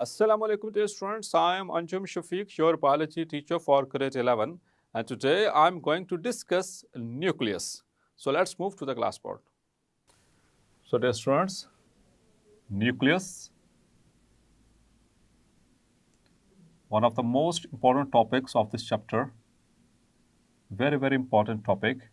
Assalamu alaikum dear students, I am Anjum Shafiq, your biology teacher for grade 11, and today I am going to discuss nucleus. So let's move to the class board. So dear students, nucleus, one of the most important topics of this chapter, very important topic.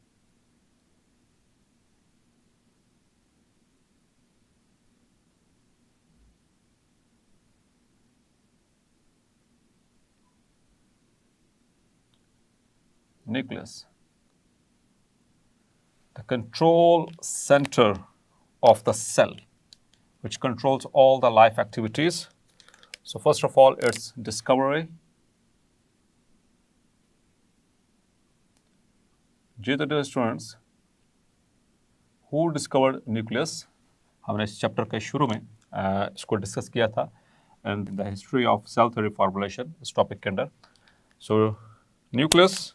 Nucleus, the control center of the cell, which controls all the life activities. So first of all, its discovery. Dear students, who discovered nucleus? हमने इस chapter के शुरू में इसको discuss किया था and the history of cell theory formulation इस topic के अंदर. So nucleus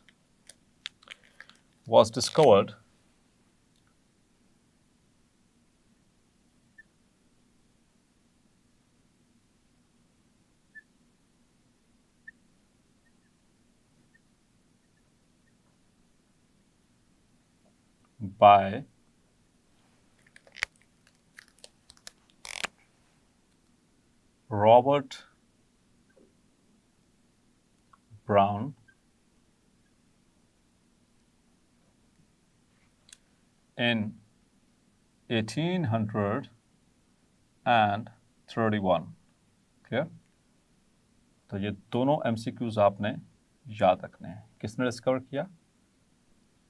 was discovered by Robert Brown in 1831. Clear? तो ये दोनों MCQs आपने याद रखने हैं. किसने डिस्कवर किया?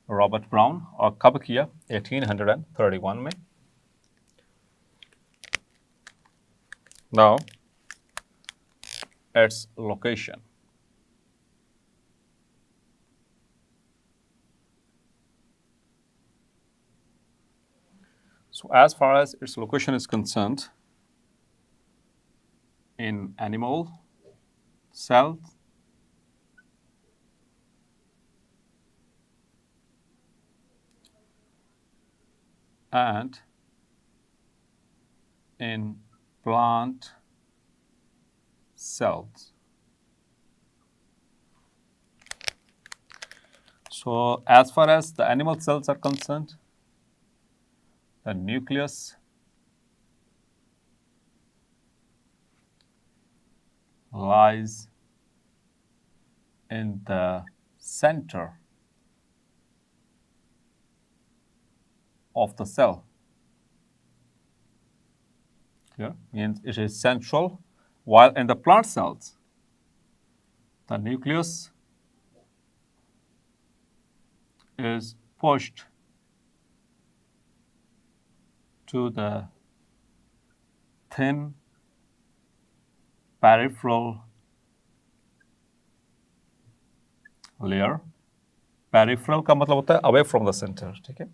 Robert brown. और कब किया? 1831 में. Now its location. So as far as its location is concerned, in animal cells, and in plant cells. So as far as the animal cells are concerned, the nucleus lies in the center of the cell. Here means it is central, while in the plant cells, the nucleus is pushed to the thin peripheral layer. Peripheral का मतलब होता है away from the center. ठीक है?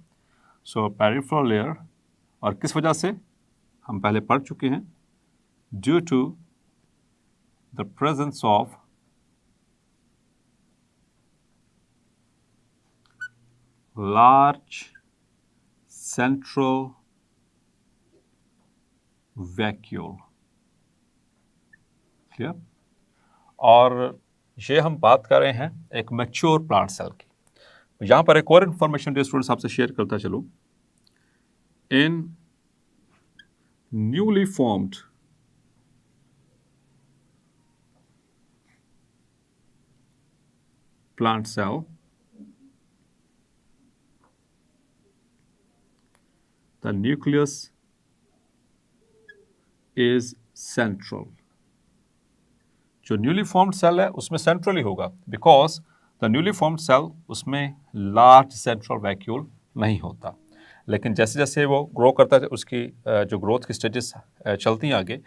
So peripheral layer, और किस वजह से? हम पहले पढ़ चुके हैं. Due to the presence of large central vacuole. Clear? और ये हम बात कर रहे हैं एक मैच्योर प्लांट सेल की. यहाँ पर एक और इंफॉर्मेशन जो स्टूडेंट्स आपसे शेयर करता चलूँ. In newly formed plant cell, the nucleus is central. जो न्यूली फॉर्म्ड सेल है उसमें सेंट्रल ही होगा, because the newly formed cell उसमें लार्ज सेंट्रल वैक्यूल नहीं होता. लेकिन जैसे जैसे वो ग्रो करता है, उसकी जो ग्रोथ की स्टेजेस चलती हैं आगे,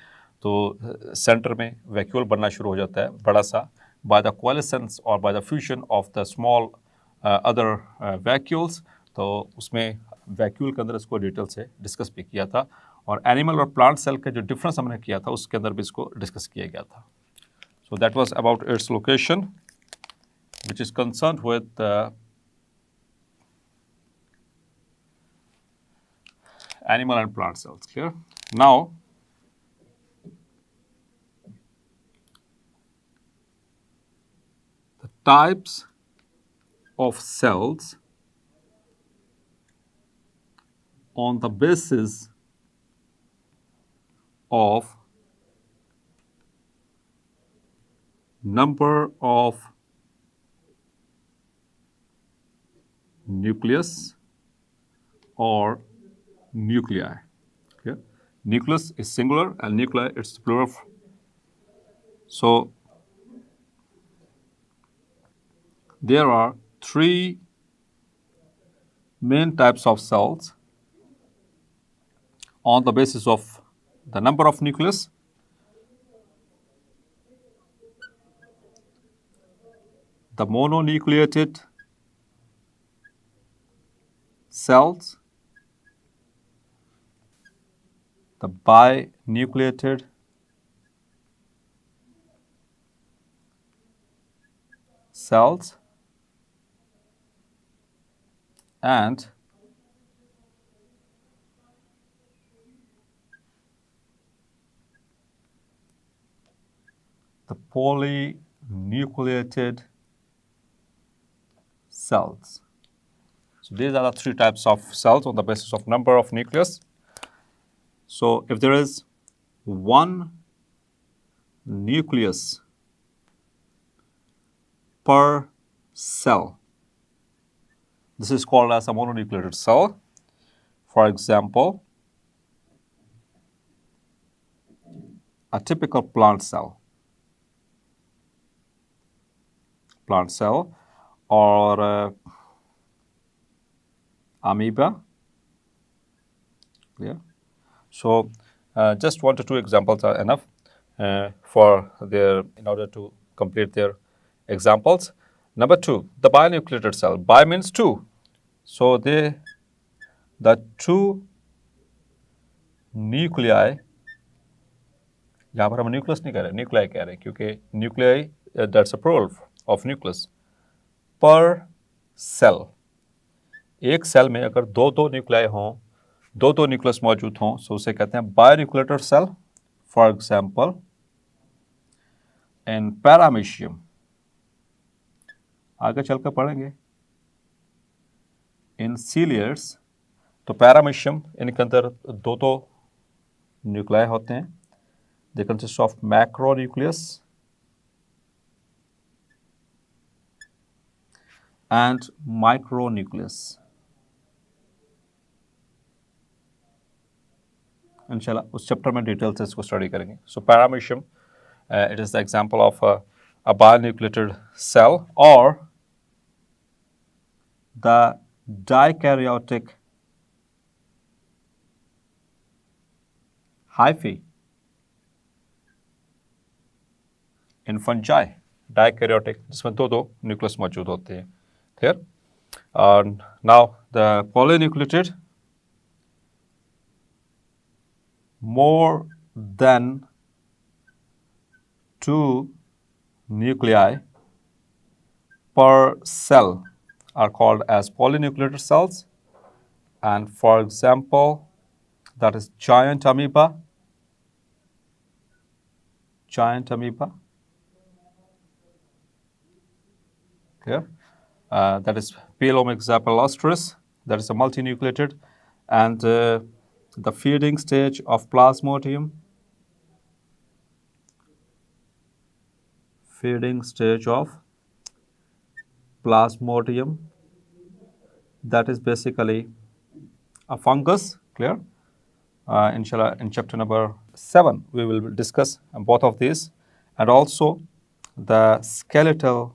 तो सेंटर में वैक्यूल बनना शुरू हो जाता है बड़ा सा, by the coalescence or by the fusion of the small other vacuoles. तो उसमें वैक्यूल के अंदर इसको डिटेल से डिस्कस भी किया था, और एनिमल और प्लांट सेल के जो डिफरेंस हमने किया था उसके अंदर भी इसको डिस्कस किया गया था. So that was about its location, which is concerned with the animal and plant cells. Clear? Now types of cells on the basis of number of nucleus or nuclei. Okay? Nucleus is singular and nuclei it's plural. So there are three main types of cells on the basis of the number of nucleus, the mononucleated cells, the binucleated cells, and the polynucleated cells. So these are the three types of cells on the basis of number of nucleus. So if there is one nucleus per cell, this is called as a mononucleated cell. For example, a typical plant cell or amoeba. Yeah. So just 1 to 2 examples are enough in order to complete their examples. Number 2, the binucleated cell. Bi means 2. So the 2 nuclei, यहाँ पर हम nucleus नहीं कह रहे, nuclei कह रहे हैं क्योंकि nuclei that's a plural of nucleus पर सेल. एक सेल में अगर दो न्यूक्लियाई हों, दो न्यूक्लियस मौजूद हों, सो उसे कहते हैं binucleated cell. For example in paramecium, आगे चलकर पढ़ेंगे, इन सीलियर्स, तो पैरामीशियम इनके अंदर दो न्यूक्लियाई होते हैं. They consist of macronucleus and micronucleus. इंशाल्लाह उस चैप्टर में डिटेल से इसको स्टडी करेंगे. सो paramecium, it is the example of a binucleated cell, or the dikaryotic hyphae in fungi. Dikaryotic, जिसमें दो न्यूक्लियस मौजूद होते हैं. Clear? Now the polynucleated, more than 2 nuclei per cell are called as polynucleated cells. And for example, that is giant amoeba. Clear? That is Pelomyx zapalostris, that is a multinucleated, and the feeding stage of Plasmodium. That is basically a fungus. Clear? Inshallah, in chapter number 7, we will discuss both of these, and also the skeletal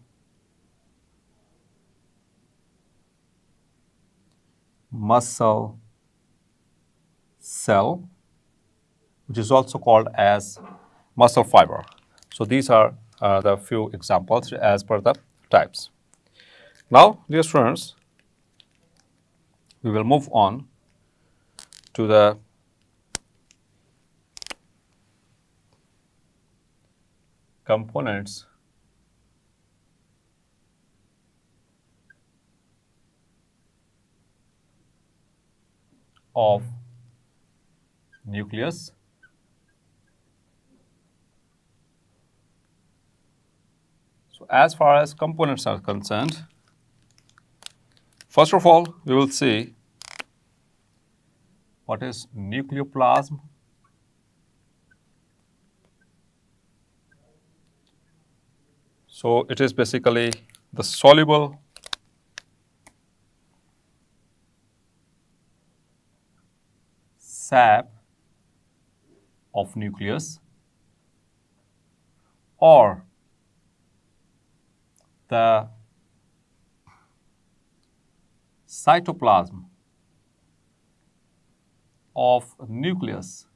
muscle cell, which is also called as muscle fiber. So these are the few examples as per the types. Now, dear students, we will move on to the components of nucleus. So as far as components are concerned, first of all, we will see what is nucleoplasm. So it is basically the soluble sap of nucleus, or the cytoplasm of nucleus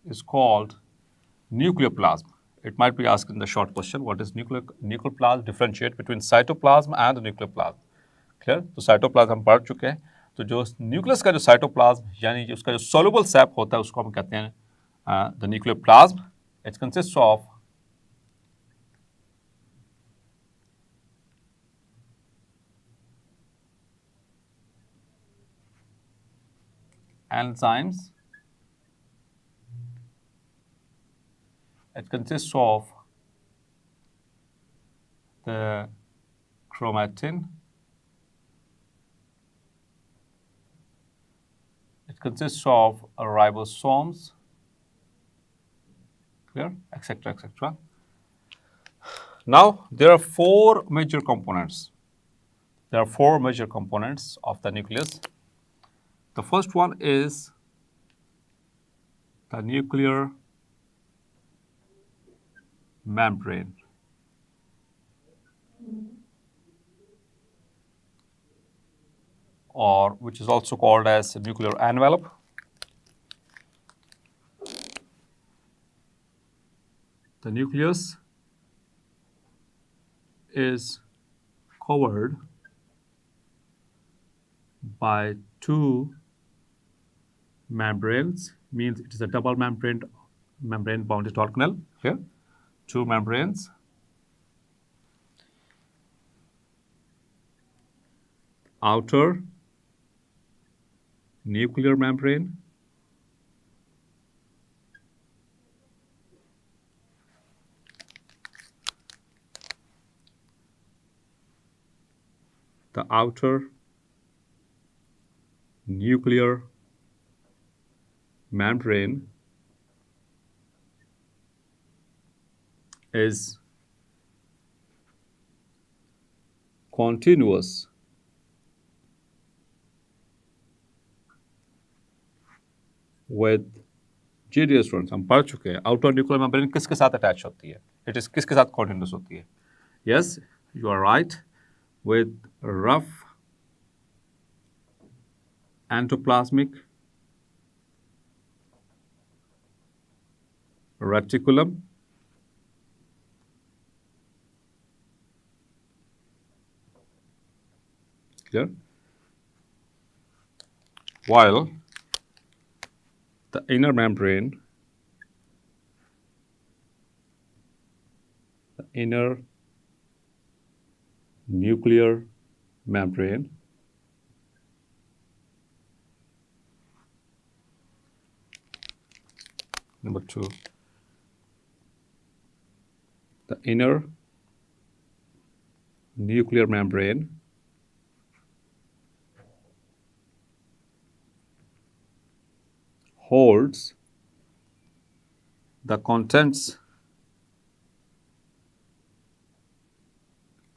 is called nucleoplasm. It might be asked in the short question, what is nucleoplasm? Differentiate between cytoplasm and nucleoplasm. Clear? तो cytoplasm हम पढ़ चुके हैं. तो जो nucleus का जो cytoplasm यानी उसका जो soluble sap होता है उसको हम कहते हैं the nucleoplasm. It consists of enzymes. It consists of the chromatin. It consists of ribosomes, clear, etc., etc. Now, there are four major components. There are four major components of the nucleus. The first one is the nuclear membrane. Or which is also called as nuclear envelope. The nucleus is covered by two membranes, means it is a double membrane bounded organelle here. Two membranes. Outer nuclear membrane, the outer nuclear membrane is continuous with GDS students हम पढ़ चुके हैं outer nuclear membrane किसके साथ attach होती है it is किसके साथ कॉन्टिन्यूस होती है yes you are right with rough endoplasmic reticulum clear while the inner membrane, the inner nuclear membrane number 2, the inner nuclear membrane holds the contents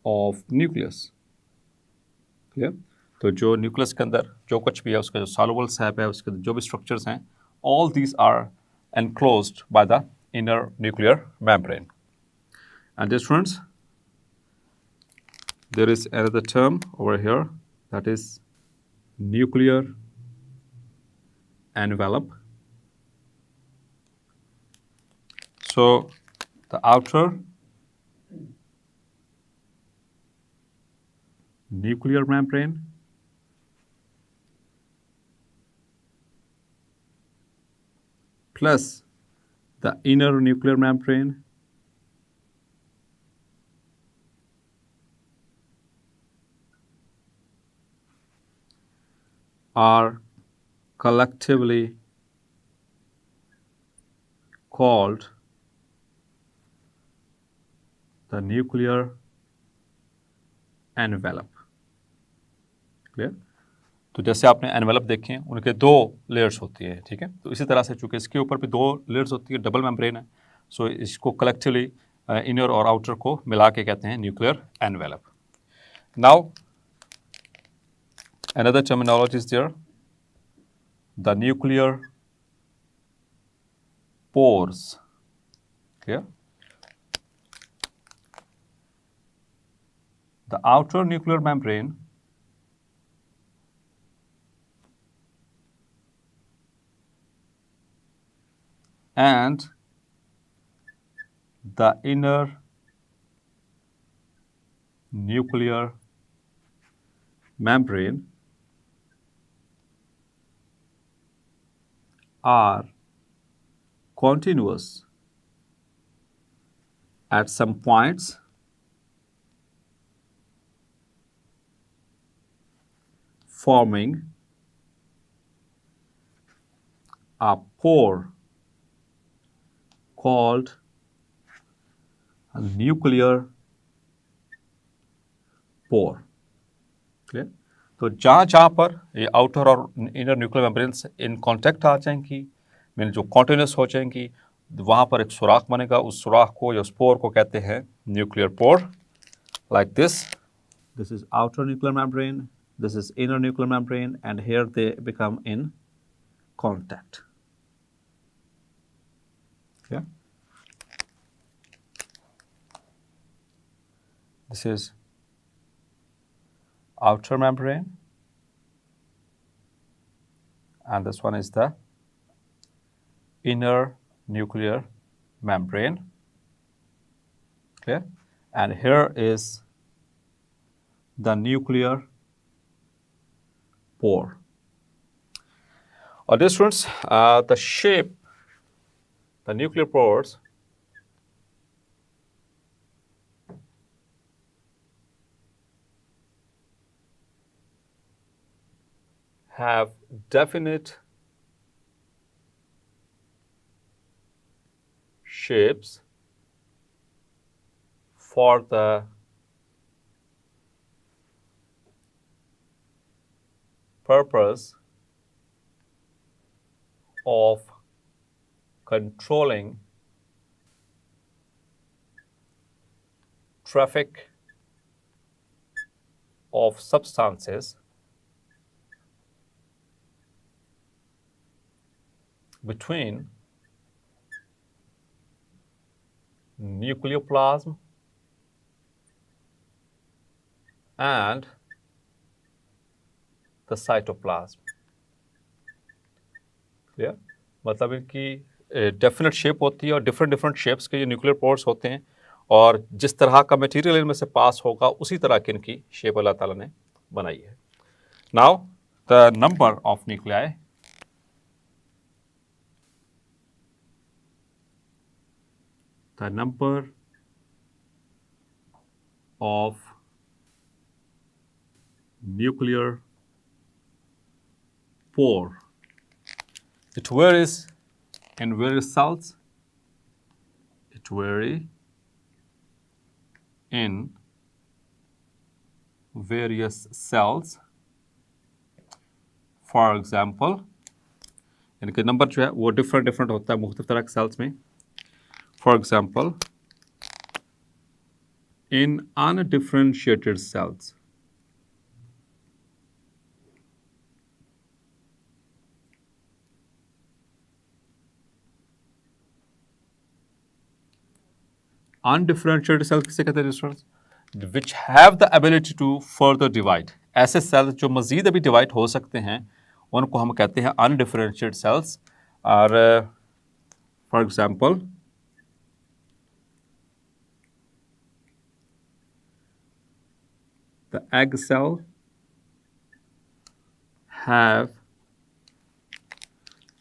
of nucleus. Clear? तो जो nucleus के अंदर जो कुछ भी है उसका जो soluble sap है उसके जो भी structures हैं all these are enclosed by the inner nuclear membrane. And dear students, there is another term over here that is nuclear envelope. So the outer nuclear membrane plus the inner nuclear membrane are collectively called the nuclear envelope. Clear? तो जैसे आपने envelope देखे उनके दो layers होती है, ठीक है। तो इसी तरह से चूंकि इसके ऊपर भी दो लेयर्स होती है, डबल मेम्ब्रेन है, सो इसको कलेक्टिवली इनर और आउटर को मिला के कहते हैं nuclear envelope. Now another terminology is there, the nuclear pores. Clear? The outer nuclear membrane and the inner nuclear membrane are continuous at some points forming a pore called a nuclear pore. Clear? तो जहाँ जहाँ पर ये outer और inner nuclear membranes in contact आ जाएंगी, mean जो continuous हो जाएंगी, वहाँ पर एक सुराख बनेगा, उस सुराख को या स्पोर को कहते हैं nuclear pore. Like this is outer nuclear membrane, this is inner nuclear membrane, and here they become in contact. Yeah. This is outer membrane, and this one is the inner nuclear membrane. Clear? And here is the nuclear pore. Dear students, the shape, the nuclear pores have definite shapes for the purpose of controlling traffic of substances between nucleoplasm and the cytoplasm. Clear? मतलब इनकी definite shape होती है और different shapes के ये nuclear pores होते हैं, और जिस तरह का मटेरियल इनमें से पास होगा उसी तरह की इनकी शेप अल्लाह ताला ने बनाई है। Now the number of nuclei, the number of nuclear pore, it varies in various cells, it varies in various cells. For example, इनके नंबर जो है वो डिफरेंट होता है मुख्तलिफ तरह के सेल्स में। For example, in undifferentiated cells, undifferentiated cells किसे कहते हैं students? Which have the ability to further divide. ऐसे सेल्स जो मजीद अभी डिवाइड हो सकते हैं उनको हम कहते हैं undifferentiated cells. और for example, the egg cell have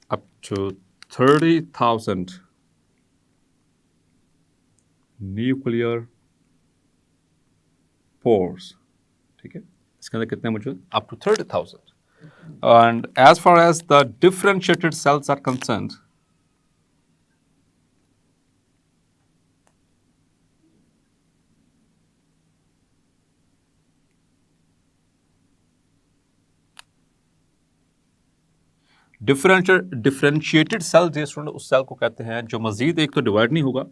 up to 30,000 nuclear pores. ठीक है, इसके अंदर कितने मौजूद? Up to 30,000. And as far as the differentiated cells are concerned, differentiated cell जो स्टूडेंट उस सेल को कहते हैं जो मजीद एक तो डिवाइड नहीं होगा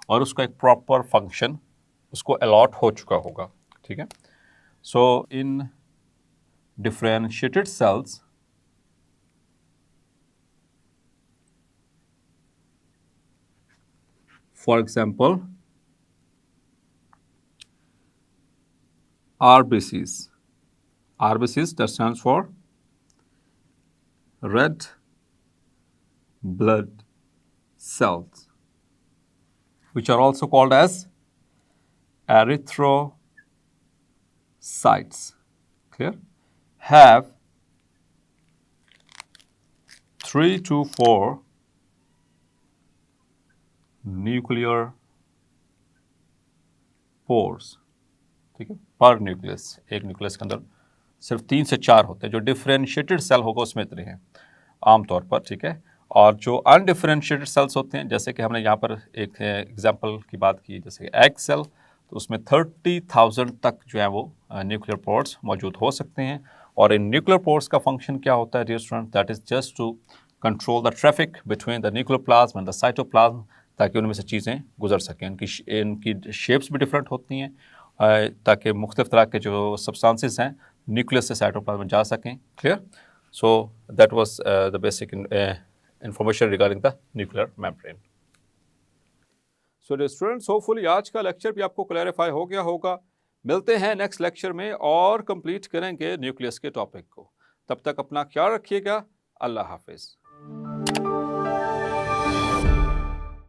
और उसका एक प्रॉपर फंक्शन उसको अलॉट हो चुका होगा, ठीक है। So in differentiated cells for example RBCs that stands for red blood cells, which are also called as erythrocytes, clear, have 3 to 4 nuclear pores, ठीक है, पर न्यूक्लियस। एक न्यूक्लियस के अंदर सिर्फ 3 से 4 होते हैं। जो डिफरेंशिएटेड सेल होगा उसमें इतने हैं आमतौर पर, ठीक है। और जो अनडिफरेंशिएटेड सेल्स होते हैं, जैसे कि हमने यहाँ पर एक एग्जांपल की बात की, जैसे एग सेल, तो उसमें 30,000 तक जो है वो न्यूक्लियर पोर्स मौजूद हो सकते हैं। और इन न्यूक्लियर पोर्स का फंक्शन क्या होता है dear student? That is just to control the traffic between the nucleoplasm and the cytoplasm, ताकि उनमें से चीज़ें गुजर सकें। इनकी शेप्स भी डिफरेंट होती हैं ताकि मुख्तलिफ तरह के जो सब्सटेंसेस हैं न्यूक्लियस से साइटोप्लाज्म में जा सकें। Clear? So that was the basic information regarding the nuclear membrane. So dear students, hopefully आज का लेक्चर भी आपको क्लैरिफाई हो गया होगा। मिलते हैं नेक्स्ट लेक्चर में और कंप्लीट करेंगे न्यूक्लियस के टॉपिक को। तब तक अपना ख्याल रखिएगा। अल्लाह हाफिज़।